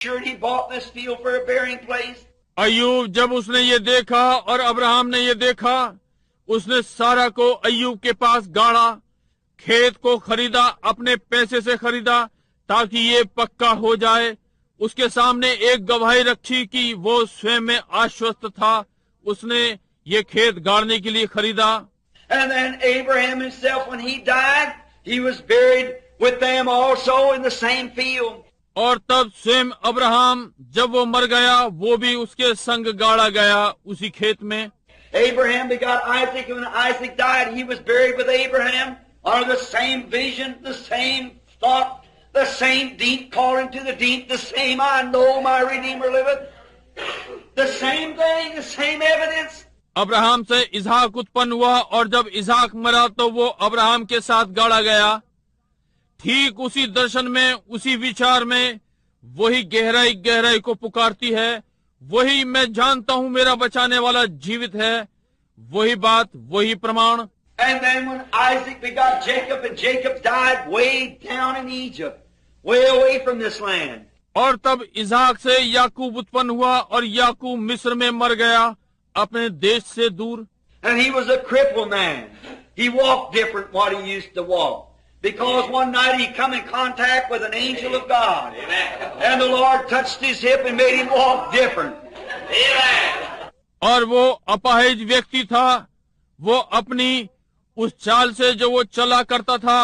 sure he bought this field for a burying place. अय्यूब जब उसने ये देखा और अब्राहम ने ये देखा, उसने सारा को अय्यूब के पास गाड़ा, खेत को खरीदा, अपने पैसे से खरीदा ताकि ये पक्का हो जाए। उसके सामने एक गवाही रखी कि वो स्वयं में आश्वस्त था, उसने ये खेत गाड़ने के लिए खरीदा। And then Abraham himself, when he died, he was buried with them also in the same field. और तब स्वयं अब्राहम जब वो मर गया, वो भी उसके संग गाड़ा गया उसी खेत में। Abraham begot Isaac, and when Isaac died, he was buried with Abraham under the same vision, the same thought, the same deep calling to the deep, the same I know my Redeemer liveth, the same thing, the same evidence. Abraham से इसहाक उत्पन्न हुआ और जब इसहाक मरा तो वो Abraham के साथ गाड़ा गया, ठीक उसी दर्शन में, उसी विचार में, वही गहराई गहराई को पुकारती है, वही मैं जानता हूं मेरा बचाने वाला जीवित है, वही बात, वही प्रमाण। And then when Isaac begot Jacob, and Jacob died way down in Egypt, way away from this land. और तब इसहाक से याकूब उत्पन्न हुआ और याकूब मिस्र में मर गया, अपने देश से दूर। And he was a crippled man. He walked different what he used to walk. Because one night he come in contact with an angel of God. And the Lord touched his hip and made him walk different. और वो अपाहिज व्यक्ति था, वो अपनी उस चाल से जो वो चला करता था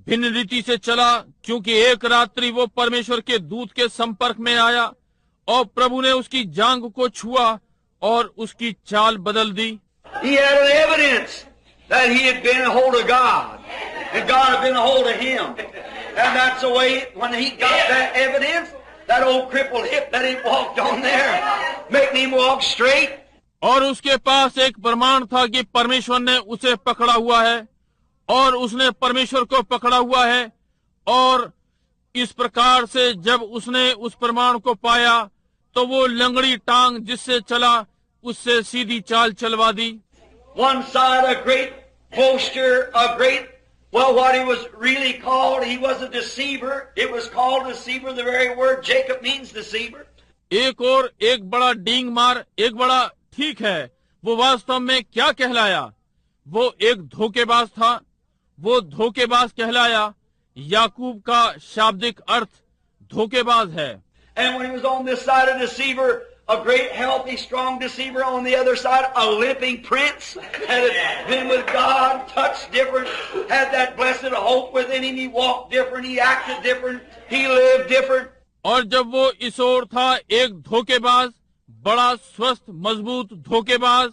भिन्न रीति से चला, क्योंकि एक रात्रि वो परमेश्वर के दूत के संपर्क में आया और प्रभु ने उसकी जांघ को छुआ और उसकी चाल बदल दी। He had an evidence that he had been a hold of God, and God had been a hold of him. And that's the way, when he got that evidence, that old crippled hip that he walked on there, making him walk straight. और उसके पास एक प्रमाण था कि परमेश्वर ने उसे पकड़ा हुआ है और उसने परमेश्वर को पकड़ा हुआ है, और इस प्रकार से जब उसने उस प्रमाण को पाया तो वो लंगड़ी टांग जिससे चला उससे सीधी चाल चलवा दी। One side a great boaster, what he was really called, he was a deceiver. It was called deceiver, the very word Jacob means deceiver. एक और एक बड़ा डींग मार, एक बड़ा ठीक है, वो वास्तव में क्या कहलाया? वो एक धोखेबाज था, वो धोखेबाज कहलाया। याकूब का शाब्दिक अर्थ धोखेबाज है। And when he was on this side a deceiver, a great, healthy, strong deceiver, on the other side a limping prince, had been with God, touched different, had that blessed hope within him. He walked different, he acted different, he lived different. और जब वो इस ओर था एक धोखेबाज, बड़ा स्वस्थ मजबूत धोखेबाज,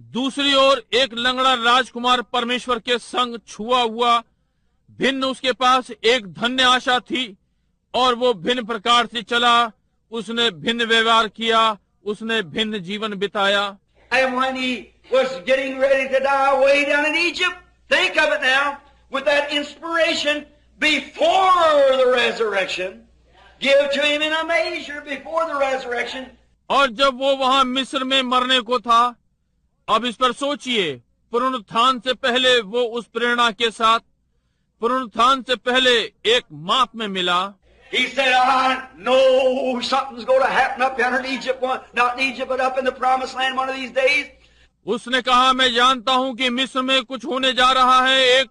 दूसरी ओर एक लंगड़ा राजकुमार परमेश्वर के संग छुआ हुआ, भिन्न उसके पास एक धन्य आशा थी और वो भिन्न प्रकार से चला, उसने भिन्न व्यवहार किया, उसने भिन्न जीवन बिताया। And when he was getting ready to die way down in Egypt, think of it now, with that inspiration before the resurrection, give to him in a measure before the resurrection. और जब वो वहां मिस्र में मरने को था, अब इस पर सोचिए, पुनरुत्थान से पहले वो उस प्रेरणा के साथ, पुनरुत्थान से पहले एक माप में मिला। He said, I know something's going to happen up yonder in Egypt, not in Egypt, but up in the promised land one of these days. उसने कहा, मैं जानता हूं कि मिस्र में कुछ होने जा रहा है, एक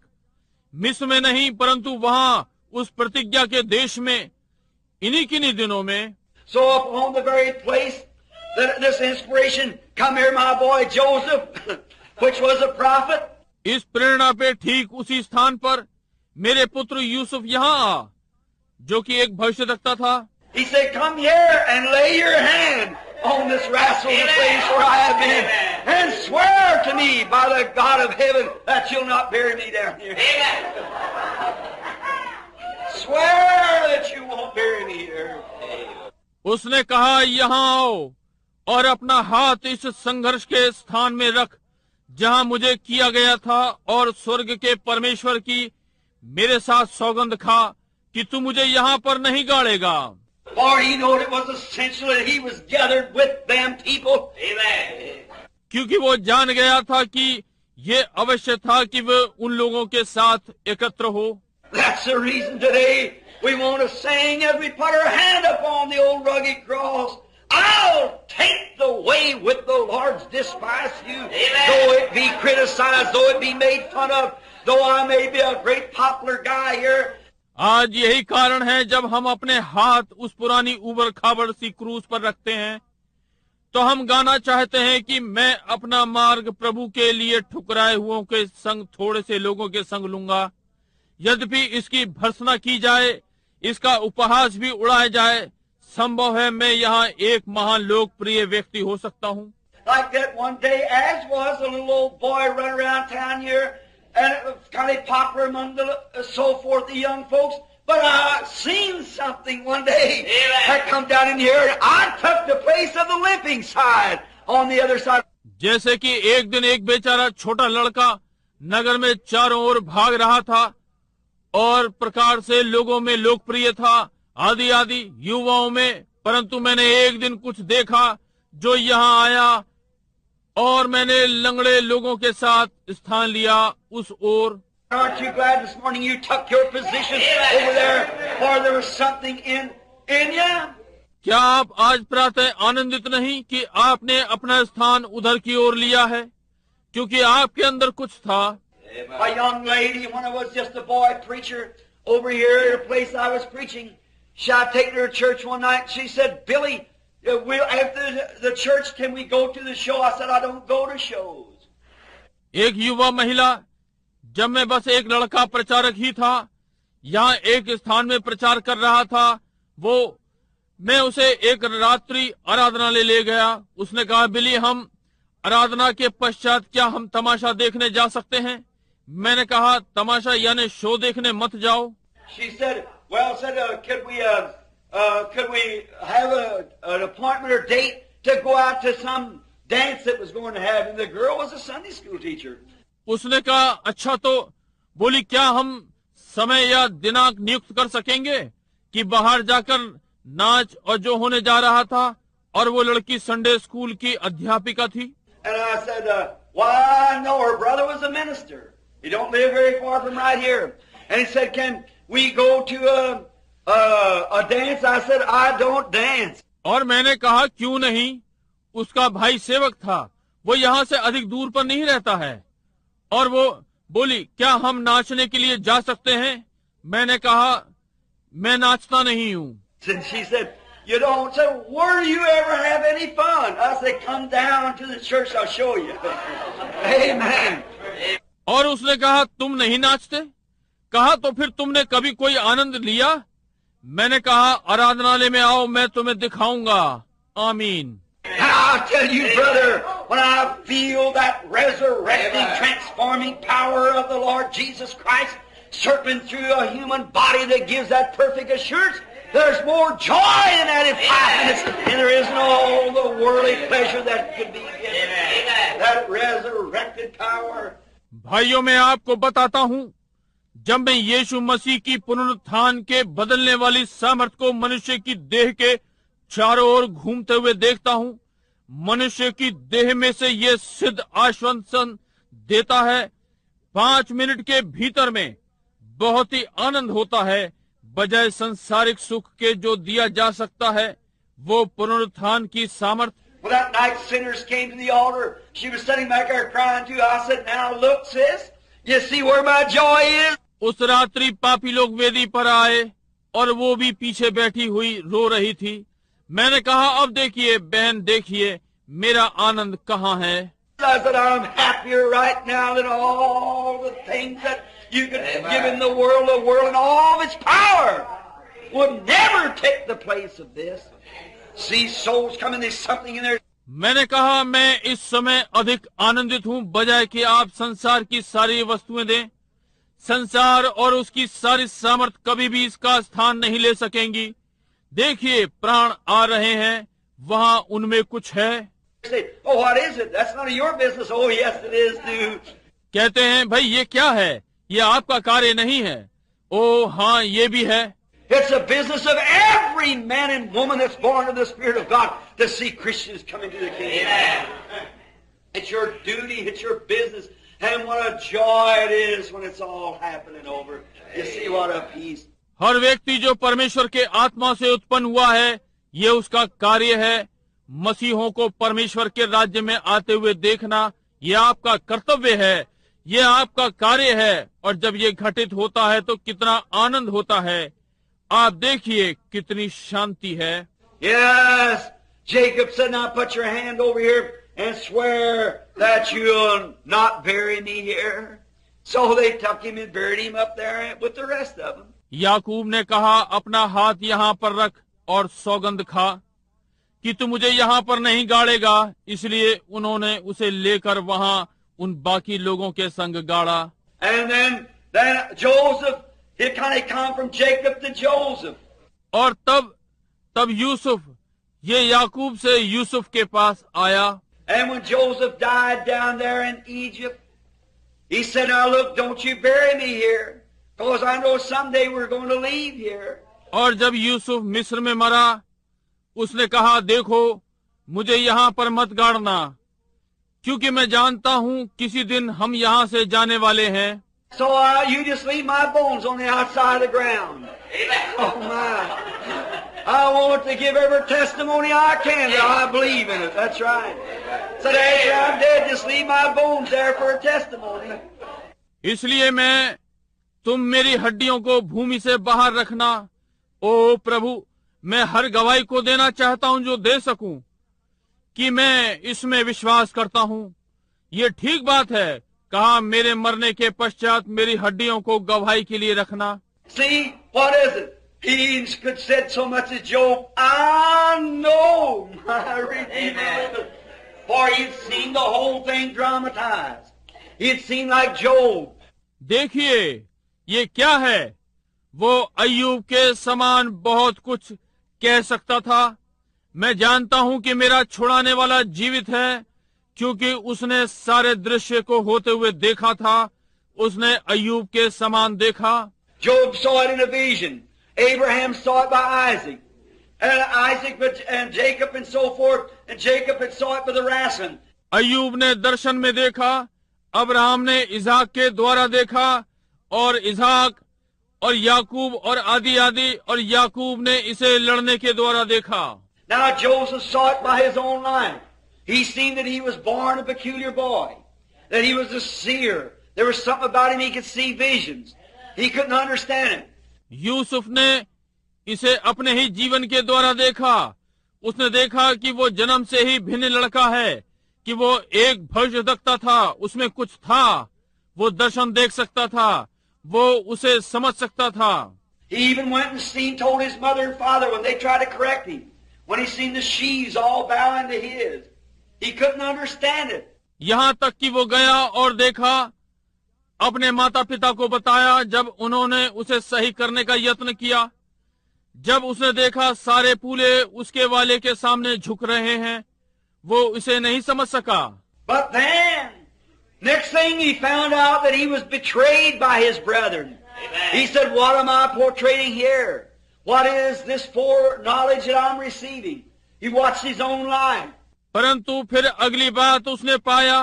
मिस्र में नहीं परंतु वहां उस प्रतिज्ञा के देश में, इन्हीं किन्हीं दिनों में। So upon the very place that this inspiration, come here my boy Joseph, which was a prophet. इस प्रेरणा पे ठीक उसी स्थान पर मेरे पुत्र यूसुफ यहाँ आ, जो कि एक भविष्यद्वक्ता था। He said, come here and lay your hand on this rascal, the place where I have been, and swear to me by the God of heaven that you'll not bury me down here. Swear that you won't bury me here. उसने कहा, यहाँ आओ और अपना हाथ इस संघर्ष के स्थान में रख जहाँ मुझे किया गया था, और स्वर्ग के परमेश्वर की मेरे साथ सौगंध खा कि तू मुझे यहाँ पर नहीं गाड़ेगा। For he knew it was essential that he was gathered with them people. Amen. क्योंकि वो जान गया था कि ये अवश्य था कि वे उन लोगों के साथ एकत्र हो। That's the reason today We want to sing as we put our hand upon the old rugged cross. I'll take the way with the Lord's despise you, though it be criticized, though it be made fun of, though I may be a great popular guy here. आज यही कारण है जब हम अपने हाथ उस पुरानी उबड़ खाबड़ सी क्रूस पर रखते हैं तो हम गाना चाहते हैं कि मैं अपना मार्ग प्रभु के लिए ठुकराए हुओं के संग थोड़े से लोगों के संग लूंगा। यद्यपि इसकी भर्त्सना की जाए, इसका उपहास भी उड़ाया जाए, संभव है मैं यहाँ एक महान लोकप्रिय व्यक्ति हो सकता हूँ। Like that one day, as was a little old boy running around town here, and it was kind of popular among the so forth, the young folks. But I seen something one day. I come down in here, and I took the place of the limping side on the other side. जैसे कि एक दिन एक बेचारा छोटा लड़का नगर में चारों ओर भाग रहा था और प्रकार से लोगों में लोकप्रिय था, आदि आदि युवाओं में, परंतु मैंने एक दिन कुछ देखा जो यहाँ आया और मैंने लंगड़े लोगों के साथ स्थान लिया उस ओर। Aren't you glad this morning you took your position over there, for there was something in you? क्या आप आज प्रातः आनंदित नहीं कि आपने अपना स्थान उधर की ओर लिया है, क्योंकि आपके अंदर कुछ था। A young lady, when I was just a boy preacher over here at a place I was preaching, I taken her to church one night. She said, "Billy, after the church, can we go to the show?" I said, "I don't go to shows." एक युवा महिला, जब मैं बस एक लड़का प्रचारक ही था, यहाँ एक स्थान में प्रचार कर रहा था, मैं उसे एक रात्रि आराधनालय ले गया। उसने कहा, बिली, हम आराधना के पश्चात क्या हम तमाशा देखने जा सकते हैं? मैंने कहा, तमाशा यानी शो देखने मत जाओ। She said, could we have an appointment or date to go out to some dance that was going to have? And the girl was a Sunday school teacher. उसने कहा, अच्छा, तो बोली, क्या हम समय या दिनांक नियुक्त कर सकेंगे कि बाहर जाकर नाच और जो होने जा रहा था, और वो लड़की संडे स्कूल की अध्यापिका थी। And I said, why, no, her brother was a minister. He don't live very far from right here. And he said, can we go to a dance? I said, I don't dance. और मैंने कहा, क्यों नहीं? उसका भाई सेवक था, वो यहाँ से अधिक दूर पर नहीं रहता है। और वो बोली, क्या हम नाचने के लिए जा सकते हैं? मैंने कहा, मैं नाचता नहीं हूँ। And she said, you don't. So where do you ever have any fun? I said, come down to the church, I'll show you. Amen. और उसने कहा, तुम नहीं नाचते? कहा, तो फिर तुमने कभी कोई आनंद लिया? मैंने कहा, आराधनालय में आओ, मैं तुम्हें दिखाऊंगा। आमीन। And I'll tell you, brother, when I feel that resurrecting, transforming power of the Lord Jesus Christ circling through a human body that gives that perfect assurance, there's more joy in that in 5 minutes than there is in all the worldly pleasure that could be given. That resurrected power. भाइयों, मैं आपको बताता हूँ, जब मैं यीशु मसीह की पुनरुत्थान के बदलने वाली सामर्थ को मनुष्य की देह के चारों ओर घूमते हुए देखता हूँ, मनुष्य की देह में से ये सिद्ध आश्वासन देता है, 5 मिनट के भीतर में बहुत ही आनंद होता है, बजाय संसारिक सुख के जो दिया जा सकता है, वो पुनरुत्थान की सामर्थ। Well, that night sinners came to the altar. She was sitting back there crying too. I said, now look, sis, you see where my joy is? उस रात्रि पापी लोग वेदी पर आए और वो भी पीछे बैठी हुई रो रही थी। मैंने कहा, अब देखिए बहन, देखिए मेरा आनंद कहाँ है। I said, I'm happier right now than all the things that you could give in the world and all of its power would never take the place of this. See souls coming, there's something in there. मैंने कहा, मैं इस समय अधिक आनंदित हूँ बजाय कि आप संसार की सारी वस्तुएं दें। संसार और उसकी सारी सामर्थ कभी भी इसका स्थान नहीं ले सकेंगी। देखिए, प्राण आ रहे हैं, वहाँ उनमें कुछ है। Oh, what is it? That's none of your business. Oh, yes, it is, too. कहते हैं, भाई ये क्या है? ये आपका कार्य नहीं है। ओ हाँ, ये भी है। It's the business of every man and woman that's born of the Spirit of God to see Christians come into the kingdom. Amen. It's your duty, it's your business, and what a joy it is when it's all happening over. You see what a peace. हर व्यक्ति जो परमेश्वर के आत्मा से उत्पन्न हुआ है, ये उसका कार्य है। मसीहों को परमेश्वर के राज्य में आते हुए देखना, ये आपका कर्तव्य है, ये आपका कार्य है। और जब ये घटित होता है तो कितना आनंद होता है। आप देखिए कितनी शांति है। Yes, Jacob said, now put your hand over here and swear that you'll not bury me here. So they took him and buried him up there with the rest of them. याकूब ने कहा, अपना हाथ यहाँ पर रख और सौगंध खा कि तू मुझे यहाँ पर नहीं गाड़ेगा। इसलिए उन्होंने उसे लेकर वहाँ उन बाकी लोगों के संग गाड़ा। And then Joseph, it kind of come from Jacob to Joseph. और तब यूसुफ, ये याकूब से यूसुफ के पास आया। And when Joseph died down there in Egypt, he said, now look, don't you bury me here, because I know someday we're going to leave here. और जब यूसुफ मिस्र में मरा, उसने कहा, देखो मुझे यहाँ पर मत गाड़ना, क्योंकि मैं जानता हूँ किसी दिन हम यहाँ से जाने वाले हैं। So you just leave my bones on the outside of the ground. Oh my! I want to give every testimony I can that I believe in it. That's right. So after I'm dead, just leave my bones there for a testimony. इसलिए तुम मेरी हड्डियों को भूमि से बाहर रखना। ओ प्रभु, मैं हर गवाही को देना चाहता हूँ जो दे सकूं कि मैं इसमें विश्वास करता हूँ। ये ठीक बात है। कहा, मेरे मरने के पश्चात मेरी हड्डियों को गवाही के लिए रखना। See, what is it? He could said so much as Job, I know my Redeemer liveth. For he'd seen the whole thing dramatized. He'd seen like Job. देखिए ये क्या है। वो अय्यूब के समान बहुत कुछ कह सकता था। मैं जानता हूँ कि मेरा छुड़ाने वाला जीवित है, क्योंकि उसने सारे दृश्य को होते हुए देखा था। उसने अय्यूब के समान देखा। Job saw it in a vision. Abraham saw it by Isaac. And Isaac and Jacob and so forth. And Jacob had saw it by the wrestling. अय्यूब ने दर्शन में देखा, अब्राहम ने इसाक के द्वारा देखा, और इसाक और याकूब और आदि और याकूब ने इसे लड़ने के द्वारा देखा। Now Joseph saw it by his own life. He seen that he was born a peculiar boy, that he was a seer. There was something about him, he could see visions. He couldn't understand it. Yusuf ने इसे अपने ही जीवन के द्वारा देखा। उसने देखा कि वो जन्म से ही भिन्न लड़का है, कि वो एक भविष्यद्वक्ता था, उसमें कुछ था, वो दर्शन देख सकता था, वो उसे समझ सकता था। He even went and told his mother and father when they tried to correct him, when he seen the sheaves all bowing to his. He couldn't understand it. यहाँ तक कि वो गया और देखा, अपने माता पिता को बताया जब उन्होंने उसे सही करने का यत्न किया। जब उसने देखा सारे पूले उसके वाले के सामने झुक रहे हैं, वो इसे नहीं समझ सका। But then, next thing he found out that he was betrayed by his brethren. He said, what am I portraying here? What is this foreknowledge that I'm receiving? He watched his own life. परंतु फिर अगली बात उसने पाया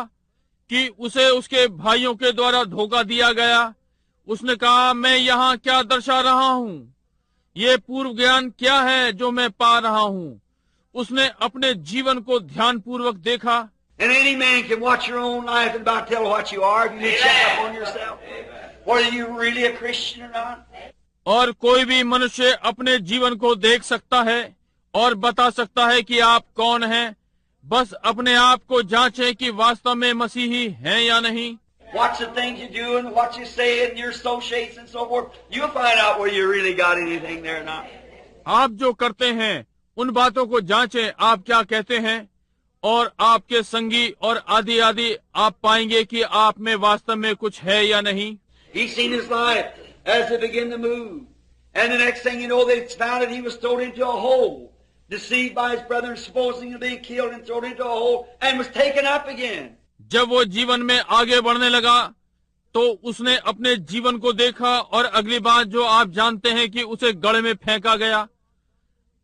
कि उसे उसके भाइयों के द्वारा धोखा दिया गया। उसने कहा, मैं यहाँ क्या दर्शा रहा हूँ? ये पूर्व ज्ञान क्या है जो मैं पा रहा हूँ? उसने अपने जीवन को ध्यान पूर्वक देखा। And any man can watch your own life and about tell what you are. You need to check up on yourself, whether you're really a Christian or not. और कोई भी मनुष्य अपने जीवन को देख सकता है और बता सकता है कि आप कौन हैं। बस अपने आप को जांचें कि वास्तव में मसीही हैं या नहीं। Watch the things you do and what you say and your associates and so forth. You'll find out whether you really got anything there or not. आप जो करते हैं उन बातों को जांचें, आप क्या कहते हैं, और आपके संगी और आदि आप पाएंगे कि आप में वास्तव में कुछ है या नहीं। He seen his life as it began to move. And the next thing you know, they found that he was thrown into a hole, deceived by his brother, supposing to be killed, and thrown into a hole, and was taken up again. जब वो जीवन में आगे बढ़ने लगा तो उसने अपने जीवन को देखा, और अगली बात जो आप जानते हैं कि उसे गड्ढे में फेंका गया,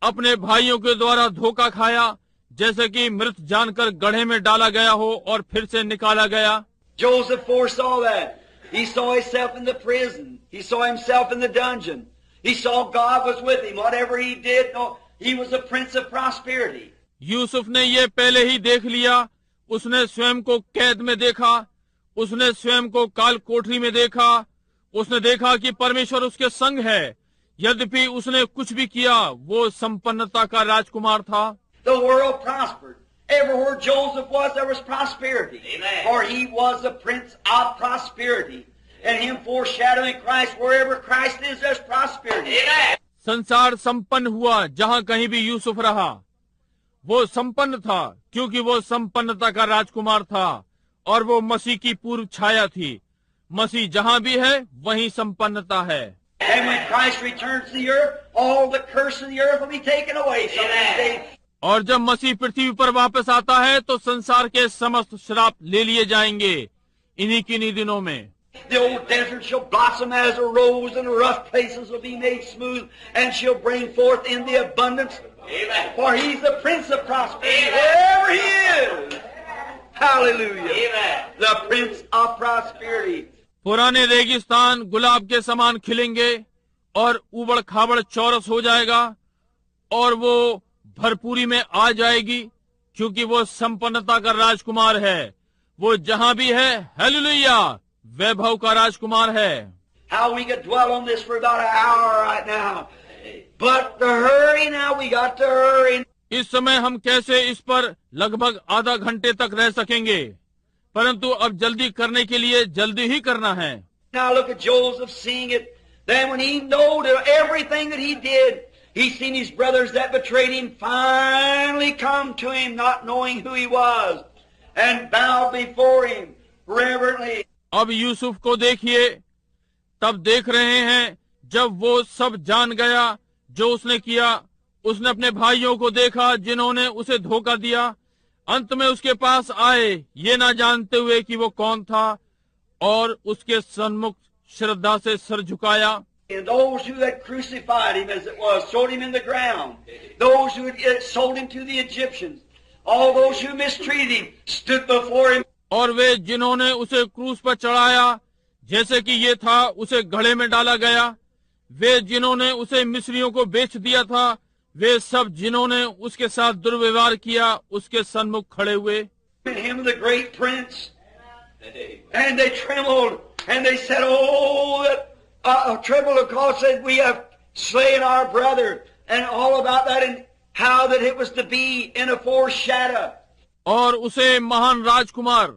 अपने भाइयों के द्वारा धोखा खाया, जैसे कि मृत जानकर गड्ढे में डाला गया हो और फिर से निकाला गया। Joseph foresaw that. He saw himself in the prison. He saw himself in the dungeon. He saw God was with him. Whatever he did, no, he was a prince of prosperity. Yusuf ने ये पहले ही देख लिया। उसने स्वयं को कैद में देखा, उसने स्वयं को काल कोठरी में देखा, उसने देखा कि परमेश्वर उसके संग है। यद्यपि उसने कुछ भी किया, वो संपन्नता का राजकुमार था। The world prospered. Everywhere Joseph was, there was prosperity. Amen. For he was the prince of prosperity. And him foreshadowing Christ, wherever Christ is, there's prosperity. Amen. संसार संपन्न हुआ। जहाँ कहीं भी यूसुफ रहा, वो संपन्न था, क्योंकि वो संपन्नता का राजकुमार था और वो मसीह की पूर्व छाया थी। मसीह जहाँ भी है, वहीं संपन्नता है। And when Christ returns to the earth, all the curse of the earth will be taken away. So Amen. they और जब मसीह पृथ्वी पर वापस आता है, तो संसार के समस्त श्राप ले लिए जाएंगे इन्हीं किन्हीं दिनों में। The old desert shall blossom as a rose, and the rough places will be made smooth, and she'll bring forth in the abundance. Amen. For he's the Prince of prosperity, Amen. wherever he is. Hallelujah. Amen. The Prince of prosperity. पुराने रेगिस्तान गुलाब के समान खिलेंगे और उबड़ खाबड़ चौरस हो जाएगा और वो भरपूरी में आ जाएगी, क्योंकि वो संपन्नता का राजकुमार है। वो जहां भी है, हालेलुया, वैभव का राजकुमार है। How we could dwell on this for about an hour right now. But the hurry now, we got to hurry. इस समय हम कैसे इस पर लगभग आधा घंटे तक रह सकेंगे, परंतु अब जल्दी करने के लिए जल्दी ही करना है। Now look at Joseph seeing it. Then when he knew everything that he did, he seen his brothers that betrayed him finally come to him, not knowing who he was, and bow before him reverently. अब यूसुफ को देखिए, तब देख रहे हैं जब वो सब जान गया जो उसने किया। उसने अपने भाइयों को देखा जिन्होंने उसे धोखा दिया। अंत में उसके पास आए, ये ना जानते हुए कि वो कौन था, और उसके सन्मुख श्रद्धा से sir झुकाया। And those who had crucified him, as it was, thrown him in the ground. Those who had sold him to the Egyptians. All those who mistreated him stood before him. और वे जिन्होंने उसे क्रूस पर चढ़ाया, जैसे कि ये था, उसे घड़े में डाला गया। वे जिन्होंने उसे मिस्रियों को बेच दिया था, वे सब जिन्होंने उसके साथ दुर्व्यवहार किया, उसके सन्मुख खड़े हुए। And him, the great prince. And they trembled, and they said, "Oh, that trembled because said we have slain our brother," and all about that, and how that it was to be in a foreshadow. और उसे महान राजकुमार,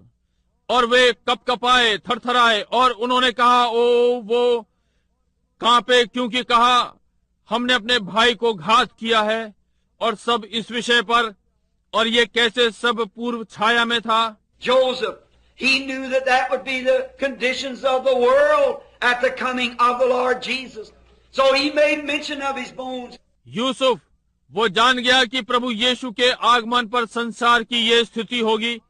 और वे कपकपाए, थरथराए, और उन्होंने कहा, ओ वो कांपे, क्योंकि कहा, हमने अपने भाई को घात किया है। और सब इस विषय पर, और ये कैसे सब पूर्व छाया में था। Joseph, he knew that that would be the conditions of the world at the coming of the Lord Jesus. So he made mention of his bones. Yusuf, वो जान गया कि प्रभु यीशु के आगमन पर संसार की ये स्थिति होगी,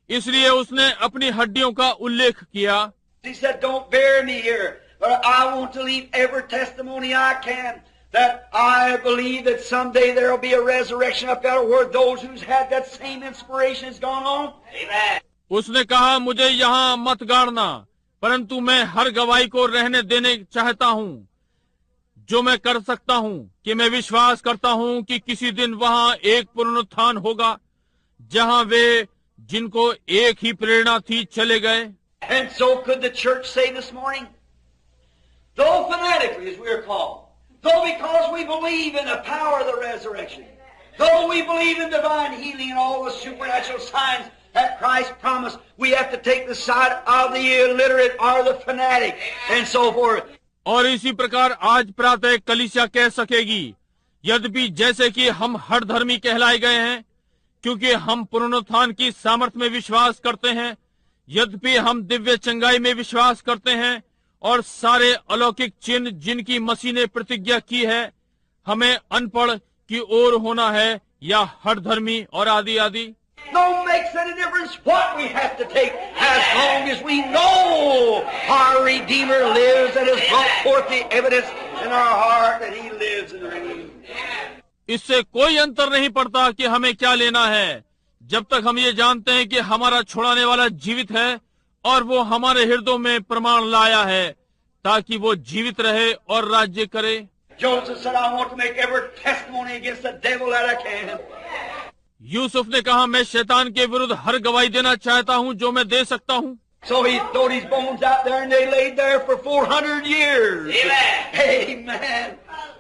इसलिए उसने अपनी हड्डियों का उल्लेख किया। He said, "Don't bury me here, but I want to leave every testimony I can that I believe that someday there will be a resurrection up there where those who's had that same inspiration has gone on." Amen. उसने कहा, मुझे यहाँ मत गाड़ना, परंतु मैं हर गवाही को रहने देने चाहता हूँ जो मैं कर सकता हूँ, कि मैं विश्वास करता हूँ कि किसी दिन वहाँ एक पुनरुत्थान होगा जहाँ वे जिनको एक ही प्रेरणा थी चले गए। And so could the church say this morning, though fanatically as we are called, though because we believe in the power of the resurrection, though we believe in divine healing and all the supernatural signs that Christ promised, we have to take the side of the illiterate or the fanatic and so forth. और इसी प्रकार आज प्रातः कलीसिया कह सकेगी, यद्यपि जैसे कि हम हर धर्मी कहलाए गए हैं, क्योंकि हम पुनरुत्थान की सामर्थ्य में विश्वास करते हैं, यद्यपि हम दिव्य चंगाई में विश्वास करते हैं, और सारे अलौकिक चिन्ह जिनकी मसीह ने प्रतिज्ञा की है, हमें अनपढ़ की ओर होना है या हर धर्मी और आदि आदि। No makes any difference what we have to take, as long as we know our Redeemer lives and has brought forth the evidence in our heart that He lives and reigns. इससे कोई अंतर नहीं पड़ता कि हमें क्या लेना है, जब तक हम ये जानते हैं कि हमारा छुड़ाने वाला जीवित है और वो हमारे हृदयों में प्रमाण लाया है, ताकि वो जीवित रहे और राज्य करे। Joseph said, I want to make every testimony against the devil that I can. Yusuf ने कहा, मैं शैतान के विरुद्ध हर गवाही देना चाहता हूं जो मैं दे सकता हूं। So he threw his bones out there and they laid there for 400 years. Amen. Amen.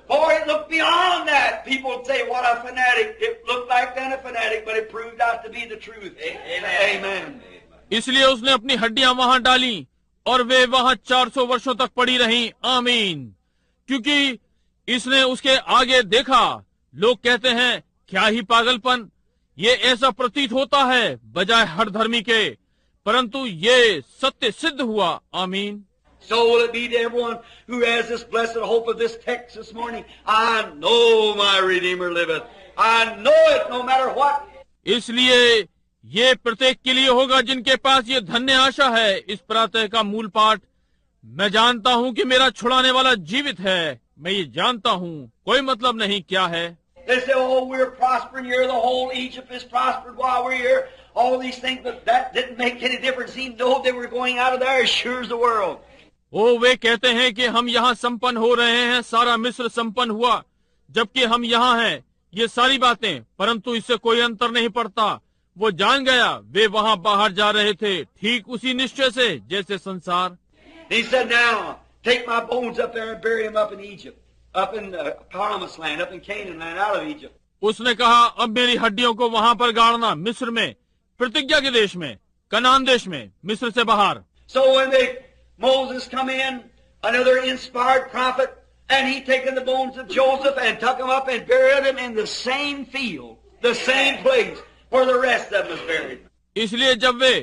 Boy, it looked beyond that. People would say, what a fanatic. It looked like then a fanatic, but it proved out to be the truth. Amen. Amen. इसलिए उसने अपनी हड्डियां वहां डाली और वे वहां 400 वर्षों तक पड़ी रहीं। आमीन। क्योंकि इसने उसके आगे देखा। लोग कहते हैं, क्या ही पागलपन, ये ऐसा प्रतीत होता है बजाय हर धर्मी के, परंतु ये सत्य सिद्ध हुआ। आमीन। So will it be to everyone who has this blessed hope of this text this morning. I know my Redeemer liveth. I know it no matter what. इसलिए ये प्रत्येक के लिए होगा जिनके पास ये धन्य आशा है। इस प्रातः का मूल पाठ, मैं जानता हूं कि मेरा छुड़ाने वाला जीवित है। मैं ये जानता हूं, कोई मतलब नहीं क्या है। They say, oh, we're prospering here. The whole Egypt is prospered while we're here. All these things, but that didn't make any difference. He knew they were going out of there as sure as the world. ओ वे कहते हैं कि हम यहाँ संपन्न हो रहे हैं, सारा मिस्र संपन्न हुआ, जबकि हम यहाँ हैं। ये सारी बातें, परंतु इससे कोई अंतर नहीं पड़ता। वो जान गया वे वहाँ बाहर जा रहे थे, ठीक उसी निश्चय से जैसे संसार। He said, now, take my bones up there and bury them up in Egypt, up in the promised land, up in Canaan land, out of Egypt. उसने कहा, अब मेरी हड्डियों को वहाँ पर गाड़ना, मिस्र में, प्रतिज्ञा के देश में, कनान देश में, मिस्र से बाहर। So when Moses come in, another inspired prophet, and he taken the bones of Joseph and took them up and buried them in the same field, the same place where the rest of them was buried. इसलिए जब वे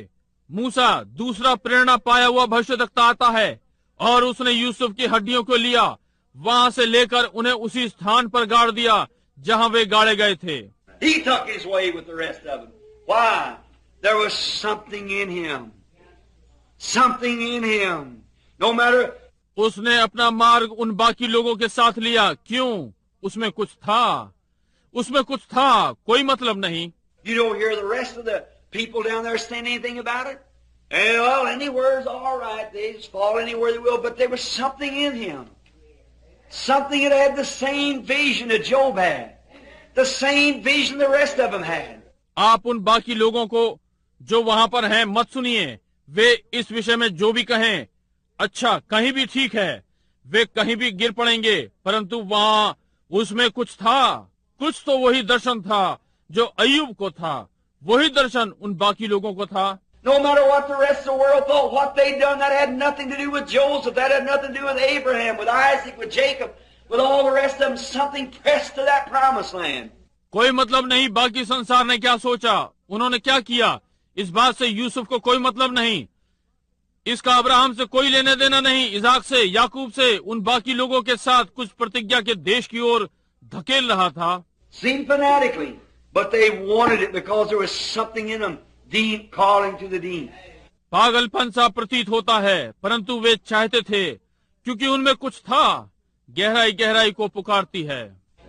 मूसा दूसरा प्रेरणा पाया हुआ भविष्यद्वक्ता आता है और उसने यूसुफ की हड्डियों को लिया, वहां से लेकर उन्हें उसी स्थान पर गाड़ दिया जहां वे गाड़े गए थे। He took his way with the rest of them. Why? There was something in him. Something in him. No matter. उसने अपना मार्ग उन बाकी लोगों के साथ लिया। क्यों? उसमें कुछ था, उसमें कुछ था, कोई मतलब नहीं। You don't hear the rest of the people down there saying anything about it? And, well, anywhere's all right. They just fall anywhere they will. But there was something in him. Something that had the same vision that Job had. The same vision the rest of them had. आप उन बाकी लोगों को जो वहां पर हैं मत सुनिए। वे इस विषय में जो भी कहें, अच्छा, कहीं भी ठीक है, वे कहीं भी गिर पड़ेंगे, परंतु वहां उसमें कुछ था, कुछ तो वही दर्शन था जो अय्यूब को था, वही दर्शन उन बाकी लोगों को था। No matter what the rest of the world thought, what they'd done, that had nothing to do with Joseph, that had nothing to do with Abraham, with Isaac, with Jacob, with all the rest of them, something pressed to that promised land. कोई मतलब नहीं बाकी संसार ने क्या सोचा, उन्होंने क्या किया, इस बात से यूसुफ को कोई मतलब नहीं, इसका अब्राहम से कोई लेने देना नहीं, इसाक से, याकूब से, उन बाकी लोगों के साथ कुछ प्रतिज्ञा के देश की ओर धकेल रहा था। Seemed fanatically, but they wanted it because there was something in them, deep calling to the deep. पागलपन सा प्रतीत होता है, परंतु वे चाहते थे क्योंकि उनमें कुछ था, गहराई गहराई को पुकारती है।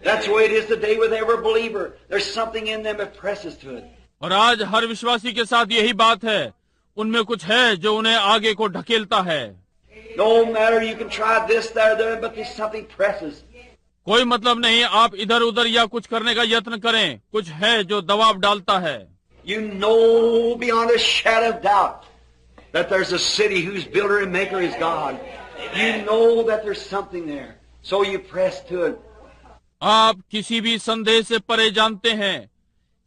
That's the way it is today with every believer. There's something in them that presses to it. और आज हर विश्वासी के साथ यही बात है, उनमें कुछ है जो उन्हें आगे को ढकेलता है। No matter you can try this, that, or there, but there's something presses. कोई मतलब नहीं आप इधर उधर या कुछ करने का यत्न करें, कुछ है जो दबाव डालता है। You know beyond a shadow of doubt that there's a city whose builder and maker is God. You know that there's something there, so you press to it. आप किसी भी संदेह से परे जानते हैं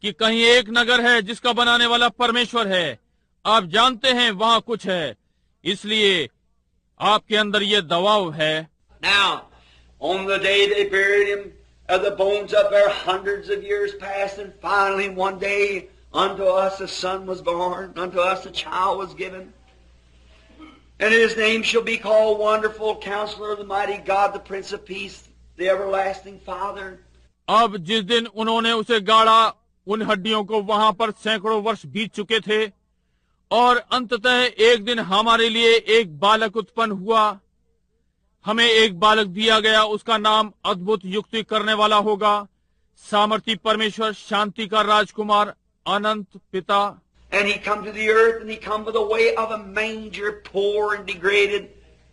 कि कहीं एक नगर है जिसका बनाने वाला परमेश्वर है। आप जानते हैं वहाँ कुछ है, इसलिए आपके अंदर ये दबाव है। Now, on the day they buried him, the bones up there, hundreds of years passed, and finally one day unto us a son was born, unto us a child was given. And his name shall be called Wonderful Counselor, the Mighty God, the Prince of Peace, the Everlasting Father. अब जिस दिन उन्होंने उसे गाड़ा, उन हड्डियों को वहां पर सैकड़ों वर्ष बीत चुके थे और अंततः एक दिन हमारे लिए एक बालक उत्पन्न हुआ। हमें एक बालक दिया गया, उसका नाम अद्भुत युक्ति करने वाला होगा, सामर्थी परमेश्वर, शांति का राजकुमार, अनंत पिता। And he come to the earth, and he come by the way of a manger, poor and degraded,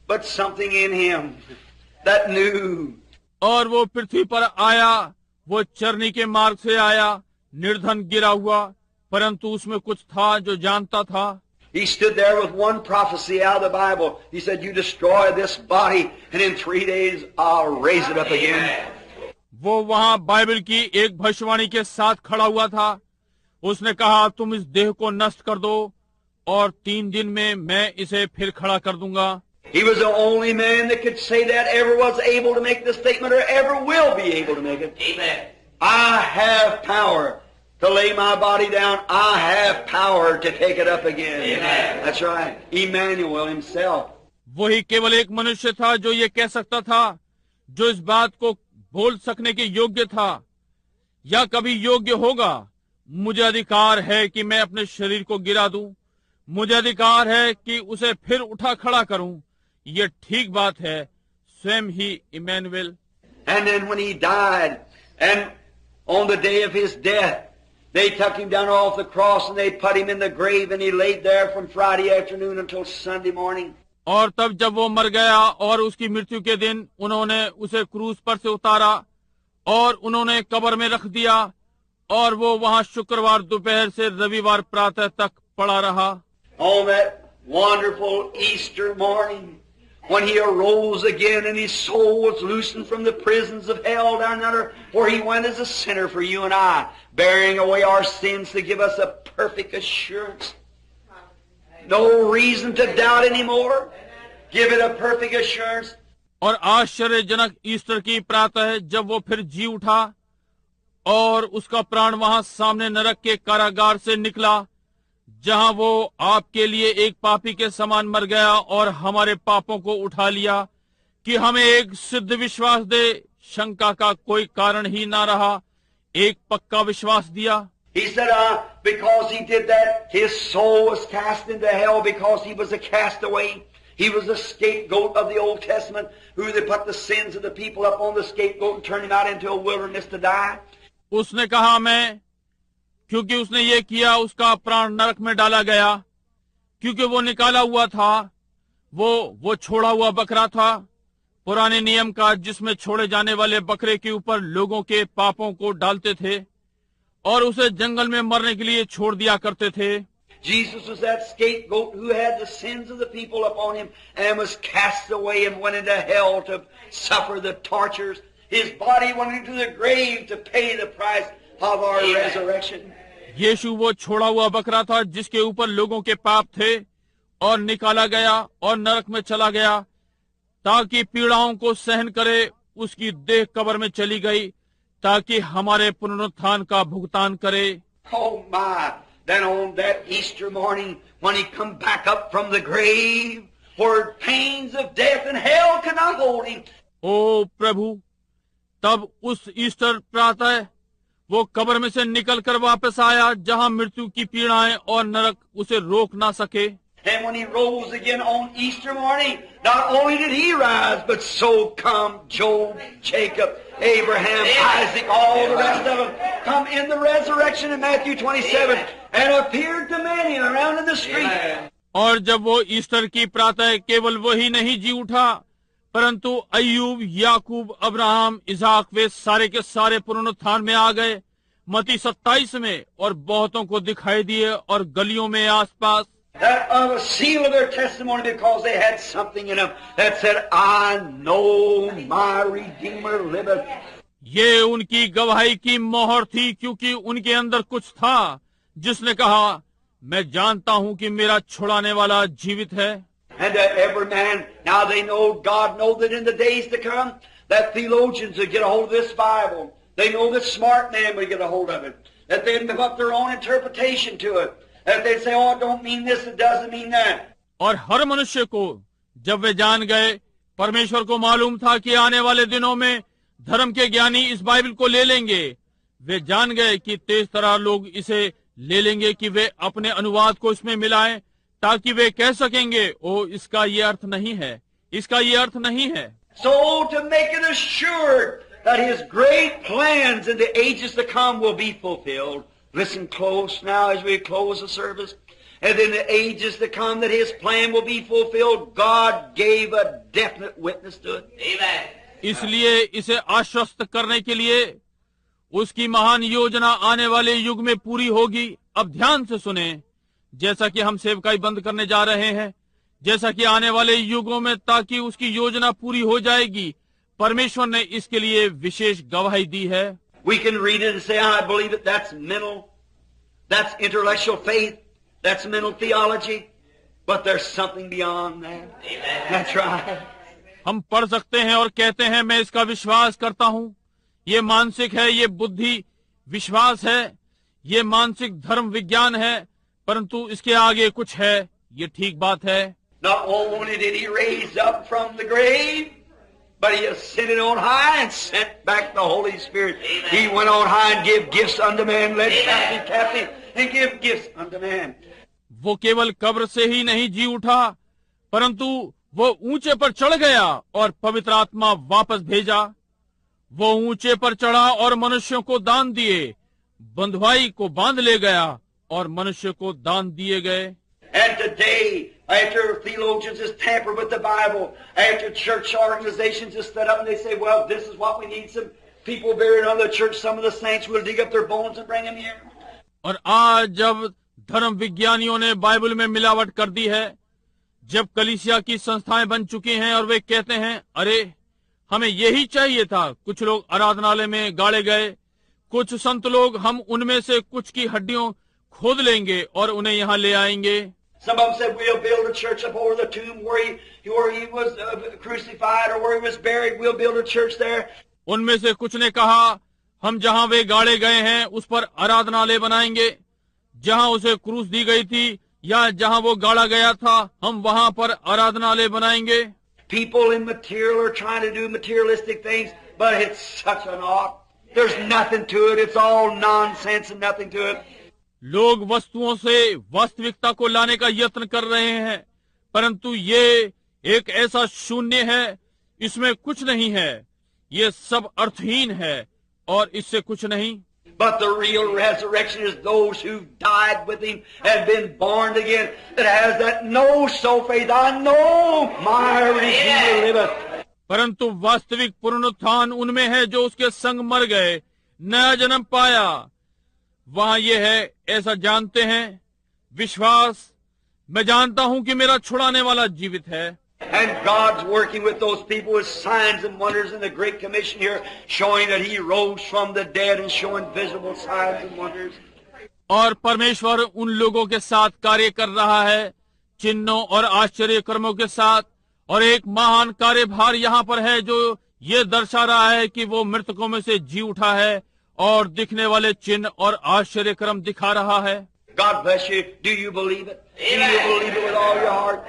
but something in him that knew. और वो पृथ्वी पर आया, वो चरनी के मार्ग से आया, निर्धन गिरा हुआ, परंतु उसमें कुछ था जो जानता था। He stood there with one prophecy out of the Bible. He said, you destroy this body, and in 3 days I'll raise it up again. वो वहां बाइबल की एक भविष्यवाणी के साथ खड़ा हुआ था। उसने कहा, तुम इस देह को नष्ट कर दो और 3 दिन में मैं इसे फिर खड़ा कर दूंगा। He was the only man that could say that, ever was able to make this statement, or ever will be able to make it. Amen. I have power to lay my body down. I have power to take it up again. Amen. That's right. Emmanuel himself. वही केवल एक मनुष्य था जो ये कह सकता था, जो इस बात को बोल सकने के योग्य था या कभी योग्य होगा। मुझे अधिकार है कि मैं अपने शरीर को गिरा दूं, मुझे अधिकार है कि उसे फिर उठा खड़ा करूं। ये ठीक बात है, स्वयं ही Emmanuel. And then when he died, and on the day of his death, they took him down off the cross and they put him in the grave, and he laid there from Friday afternoon until Sunday morning. और तब जब वो मर गया और उसकी मृत्यु के दिन उन्होंने उसे क्रूस पर से उतारा और उन्होंने कब्र में रख दिया, और वो वहां शुक्रवार दोपहर से रविवार प्रातः तक पड़ा रहा। On that wonderful Easter morning, when he arose again and his soul was loosened from the prisons of hell down under, where he went as a sinner for you and I, bearing away our sins to give us a perfect assurance. No reason to doubt anymore. Give it a perfect assurance. और आश्चर्यजनक Easter की प्रातः जब वो फिर जी उठा और उसका प्राण वहां सामने नरक के कारागार से निकला, जहां वो आपके लिए एक पापी के समान मर गया और हमारे पापों को उठा लिया, कि हमें एक सिद्ध विश्वास दे, शंका का कोई कारण ही ना रहा, एक पक्का विश्वास दिया। He said, because he did that, his soul was cast into hell because he was a castaway. He was a scapegoat of the Old Testament, who they put the sins of the people up on the scapegoat and turned him out into a wilderness to die. उसने कहा, मैं, क्योंकि उसने ये किया, उसका प्राण नरक में डाला गया, क्योंकि वो निकाला हुआ था, वो छोड़ा हुआ बकरा था, पुराने नियम का, जिसमें छोड़े जाने वाले बकरे के ऊपर लोगों के पापों को डालते थे और उसे जंगल में मरने के लिए छोड़ दिया करते थे। Jesus was that scapegoat who had the sins of the people upon him and was cast away and went into hell to suffer the tortures. His body went into the grave to pay the price of our resurrection. यीशु वो छोड़ा हुआ बकरा था जिसके ऊपर लोगों के पाप थे और निकाला गया और नरक में चला गया ताकि पीड़ाओं को सहन करे। उसकी देह कब्र में चली गई ताकि हमारे पुनरुत्थान का भुगतान करे। Oh my! Then on that Easter morning, when he come back up from the grave, where pains of death and hell could not hold him. ओ प्रभु, तब उस ईस्टर प्रातः वो कब्र में से निकलकर वापस आया, जहां मृत्यु की पीड़ाएं और नरक उसे रोक ना सके। And when he rose again on Easter morning, not only did he rise, but so come Job, Jacob, Abraham, Isaac, all the rest of them come in the resurrection in Matthew 27 and appeared to many around in the street. और जब वो Easter की प्रातः केवल वही नहीं जी उठा, परंतु अय्यूब, याकूब, अब्राहम, इसाक, वे सारे के सारे पुनरुत्थान में आ गए, मत्ती 27 में, और बहुतों को दिखाई दिए और गलियों में आसपास। That was a seal of their testimony, because they had something in them that said, I know my Redeemer liveth. ये उनकी गवाही की मोहर थी, क्योंकि उनके अंदर कुछ था जिसने कहा, मैं जानता हूं कि मेरा छुड़ाने वाला जीवित है। And every man, now they know, God know that in the days to come, that theologians would get a hold of this Bible. They know that smart men would get a hold of it. That they'd put their own interpretation to it. That they'd say, oh, it don't mean this, it doesn't mean that. और हर मनुष्य को जब वे जान गए, परमेश्वर को मालूम था कि आने वाले दिनों में धर्म के ज्ञानी इस बाइबल को ले लेंगे। वे जान गए कि तेज तरह लोग इसे ले लेंगे कि वे अपने अनुवाद को इसमें मिलाएं, ताकि वे कह सकेंगे, ओ इसका ये अर्थ नहीं है, इसका ये अर्थ नहीं है। So to make it assured that his great plans in the ages to come will be fulfilled. Listen close now as we close the service. And in the ages to come that his plan will be fulfilled, God gave a definite witness to it. Amen. इसलिए इसे आश्वस्त करने के लिए उसकी महान योजना आने वाले युग में पूरी होगी। अब ध्यान से सुने, जैसा कि हम सेवकाई बंद करने जा रहे हैं, जैसा कि आने वाले युगों में ताकि उसकी योजना पूरी हो जाएगी, परमेश्वर ने इसके लिए विशेष गवाही दी है। We can read it and say, I believe it. That's mental. That's intellectual faith. That's mental theology. But there's something beyond that. Amen. That's right. हम पढ़ सकते हैं और कहते हैं मैं इसका विश्वास करता हूं, ये मानसिक है, ये बुद्धि विश्वास है, ये मानसिक धर्म विज्ञान है, परंतु इसके आगे कुछ है। ये ठीक बात है। Not only did he raise up from the grave, but he ascended on high and sent back the Holy Spirit. Amen. He went on high and gave gifts unto man, led captive captive, and give gifts unto man. वो केवल कब्र से ही नहीं जी उठा, परंतु वो ऊंचे पर चढ़ गया और पवित्र आत्मा वापस भेजा। वो ऊंचे पर चढ़ा और मनुष्यों को दान दिए, बंधुआई को बांध ले गया और मनुष्य को दान दिए गए। And today, after theologians just tamper with the Bible, after church organizations just stood up and they say, well, this is what we need, some people buried under the church, some of the saints will dig up their bones and bring them here. और आज जब धर्म विज्ञानियों ने Bible में मिलावट कर दी है, जब कलीसिया की संस्थाएं बन चुकी हैं और वे कहते हैं, अरे हमें यही चाहिए था, कुछ लोग आराधनालय में गाड़े गए, कुछ संत लोग हम उनमें से कुछ की हड्डियों खोद लेंगे और उन्हें यहाँ ले आएंगे। Some of them said, we'll build a church up over the tomb where he was crucified or where he was buried. We'll build a church there. उनमें से कुछ ने कहा, हम जहाँ वे गाड़े गए हैं उस पर आराधनालय बनाएंगे, जहाँ उसे क्रूस दी गई थी या जहाँ वो गाड़ा गया था, हम वहाँ पर आराधनालय बनाएंगे। People in material are trying to do materialistic things, but it's such an art. There's nothing to it. It's all nonsense and nothing to it. लोग वस्तुओं से वास्तविकता को लाने का यत्न कर रहे हैं, परंतु ये एक ऐसा शून्य है, इसमें कुछ नहीं है, ये सब अर्थहीन है और इससे कुछ नहीं। But the real resurrection is those who died with him and been born again, that has that know so faith. I know my Redeemer liveth. परंतु वास्तविक पुनरुत्थान उनमें है जो उसके संग मर गए, नया जन्म पाया। वहां ये है, ऐसा जानते हैं, विश्वास, मैं जानता हूं कि मेरा छुड़ाने वाला जीवित है। And God's working with those people with signs and wonders in the Great Commission here, showing that he rose from the dead and showing visible signs and wonders. और परमेश्वर उन लोगों के साथ कार्य कर रहा है, चिन्हों और आश्चर्य कर्मों के साथ, और एक महान कार्यभार यहाँ पर है जो ये दर्शा रहा है कि वो मृतकों में से जी उठा है और दिखने वाले चिन्ह और आश्चर्य कर्म दिखा रहा है। God bless you. Do you believe it? Do you believe it with all your heart?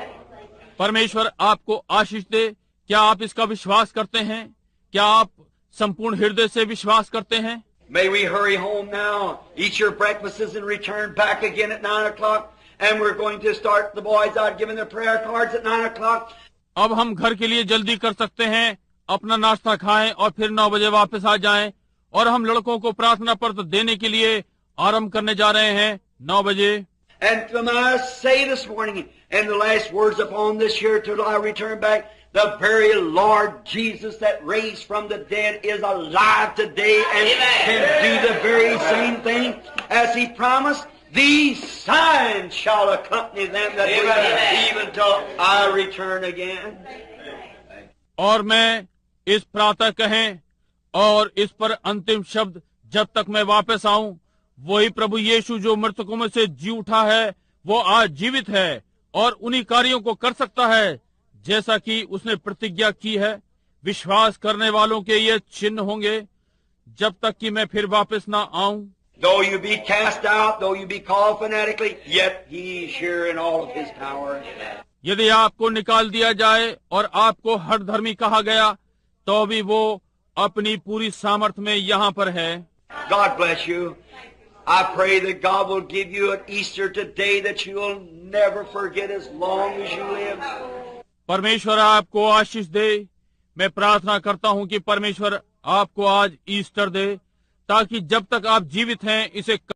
परमेश्वर आपको आशीष दे। क्या आप इसका विश्वास करते हैं? क्या आप संपूर्ण हृदय से विश्वास करते हैं? May we hurry home now, eat your breakfasts and return back again at 9 o'clock. And we're going to start the boys out giving their prayer cards at 9 o'clock. अब हम घर के लिए जल्दी कर सकते हैं, अपना नाश्ता खाएं और फिर 9 बजे वापस आ जाएं, और हम लड़कों को प्रार्थना पत्र देने के लिए आरंभ करने जा रहे हैं 9 बजे। And when I say this morning, and the last words upon this here till I return back, the very Lord Jesus that raised from the dead is alive today and can do the very same thing as he promised. These signs shall accompany them that believe, even till I return again. और मैं इस प्रातः कहें और इस पर अंतिम शब्द जब तक मैं वापस आऊं, वही प्रभु यीशु जो मृतकों में से जी उठा है, वो आज जीवित है और उन्हीं कार्यों को कर सकता है जैसा कि उसने प्रतिज्ञा की है। विश्वास करने वालों के ये चिन्ह होंगे जब तक कि मैं फिर वापस ना आऊं। Though you be cast out, though you be called fanatically, yet he is here in all of his power. यदि आपको निकाल दिया जाए और आपको हठ धर्मी कहा गया, तो भी वो अपनी पूरी सामर्थ में यहाँ पर है। God bless you. I pray that God will give you an Easter today that you will never forget as long as you live. परमेश्वर आपको आशीष दे। मैं प्रार्थना करता हूँ कि परमेश्वर आपको आज ईस्टर दे, ताकि जब तक आप जीवित हैं इसे